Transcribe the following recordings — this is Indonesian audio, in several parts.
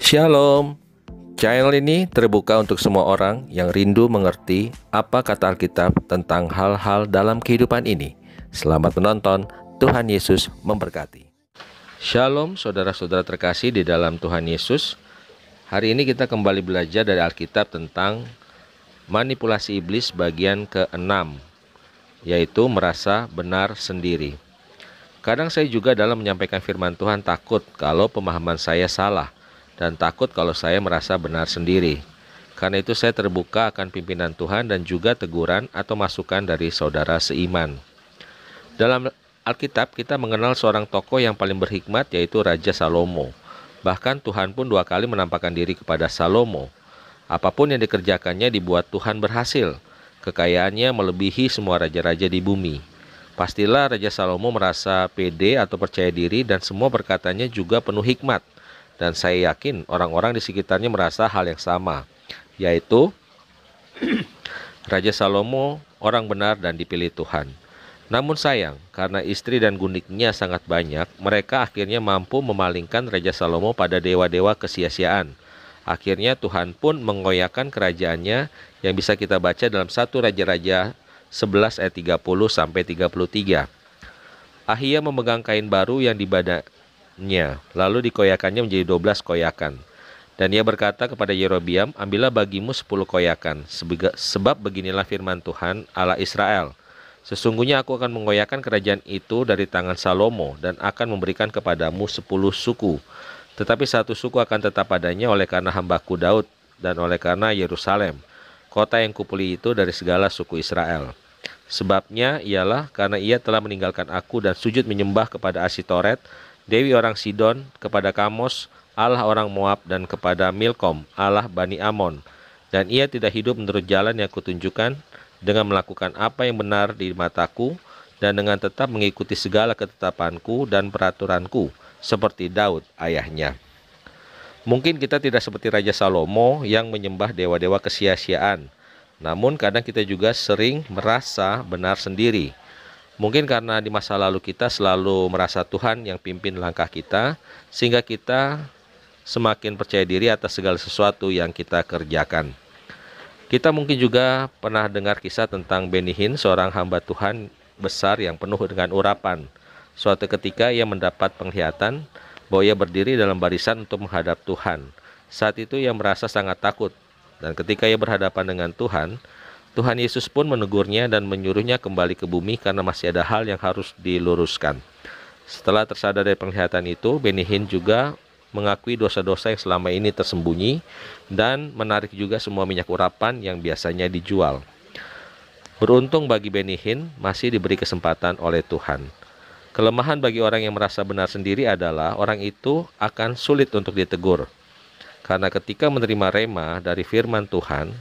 Shalom. Channel ini terbuka untuk semua orang yang rindu mengerti apa kata Alkitab tentang hal-hal dalam kehidupan ini. Selamat menonton, Tuhan Yesus memberkati. Shalom saudara-saudara terkasih di dalam Tuhan Yesus. Hari ini kita kembali belajar dari Alkitab tentang manipulasi iblis bagian ke-6, yaitu merasa benar sendiri. Kadang saya juga dalam menyampaikan firman Tuhan takut kalau pemahaman saya salah, dan takut kalau saya merasa benar sendiri. Karena itu saya terbuka akan pimpinan Tuhan dan juga teguran atau masukan dari saudara seiman. Dalam Alkitab kita mengenal seorang tokoh yang paling berhikmat, yaitu Raja Salomo. Bahkan Tuhan pun 2 kali menampakkan diri kepada Salomo. Apapun yang dikerjakannya dibuat Tuhan berhasil. Kekayaannya melebihi semua raja-raja di bumi. Pastilah Raja Salomo merasa pede atau percaya diri dan semua perkataannya juga penuh hikmat. Dan saya yakin orang-orang di sekitarnya merasa hal yang sama, yaitu Raja Salomo orang benar dan dipilih Tuhan. Namun sayang, karena istri dan gundiknya sangat banyak, mereka akhirnya mampu memalingkan Raja Salomo pada dewa-dewa kesia-siaan. Akhirnya Tuhan pun mengoyakkan kerajaannya yang bisa kita baca dalam 1 Raja-Raja 11 ayat 30 sampai 33. Ahia memegang kain baru yang dibadanya, lalu dikoyakannya menjadi 12 koyakan. Dan ia berkata kepada Yerobiam, ambillah bagimu 10 koyakan, sebab beginilah firman Tuhan Allah Israel. Sesungguhnya aku akan mengoyakkan kerajaan itu dari tangan Salomo, dan akan memberikan kepadamu 10 suku. Tetapi 1 suku akan tetap padanya oleh karena hambaku Daud, dan oleh karena Yerusalem, kota yang kupilih itu dari segala suku Israel. Sebabnya ialah karena ia telah meninggalkan aku dan sujud menyembah kepada Asitoret, dewi orang Sidon, kepada Kamos, Allah orang Moab, dan kepada Milkom, Allah Bani Amon. Dan ia tidak hidup menurut jalan yang kutunjukkan, dengan melakukan apa yang benar di mataku, dan dengan tetap mengikuti segala ketetapanku dan peraturanku, seperti Daud ayahnya. Mungkin kita tidak seperti Raja Salomo yang menyembah dewa-dewa kesia-siaan, namun kadang kita juga sering merasa benar sendiri. Mungkin karena di masa lalu kita selalu merasa Tuhan yang pimpin langkah kita, sehingga kita semakin percaya diri atas segala sesuatu yang kita kerjakan. Kita mungkin juga pernah dengar kisah tentang Benny Hinn, seorang hamba Tuhan besar yang penuh dengan urapan. Suatu ketika ia mendapat penglihatan bahwa ia berdiri dalam barisan untuk menghadap Tuhan. Saat itu ia merasa sangat takut, dan ketika ia berhadapan dengan Tuhan, Tuhan Yesus pun menegurnya dan menyuruhnya kembali ke bumi karena masih ada hal yang harus diluruskan. Setelah tersadar dari penglihatan itu, Benny Hinn juga mengakui dosa-dosa yang selama ini tersembunyi dan menarik juga semua minyak urapan yang biasanya dijual. Beruntung bagi Benny Hinn masih diberi kesempatan oleh Tuhan. Kelemahan bagi orang yang merasa benar sendiri adalah orang itu akan sulit untuk ditegur. Karena ketika menerima rema dari firman Tuhan,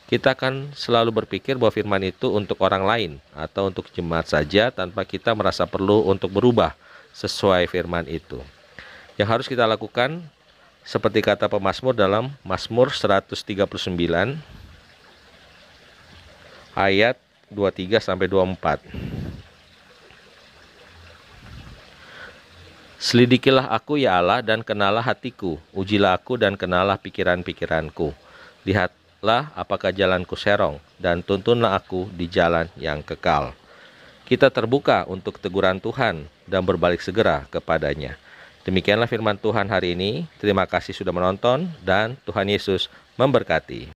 kita akan selalu berpikir bahwa firman itu untuk orang lain atau untuk jemaat saja tanpa kita merasa perlu untuk berubah sesuai firman itu. Yang harus kita lakukan seperti kata pemazmur dalam Mazmur 139 ayat 23 sampai 24. Selidikilah aku ya Allah dan kenalah hatiku, ujilah aku dan kenalah pikiran-pikiranku. Lihatlah apakah jalanku serong, dan tuntunlah aku di jalan yang kekal. Kita terbuka untuk teguran Tuhan dan berbalik segera kepadanya. Demikianlah firman Tuhan hari ini. Terima kasih sudah menonton, dan Tuhan Yesus memberkati.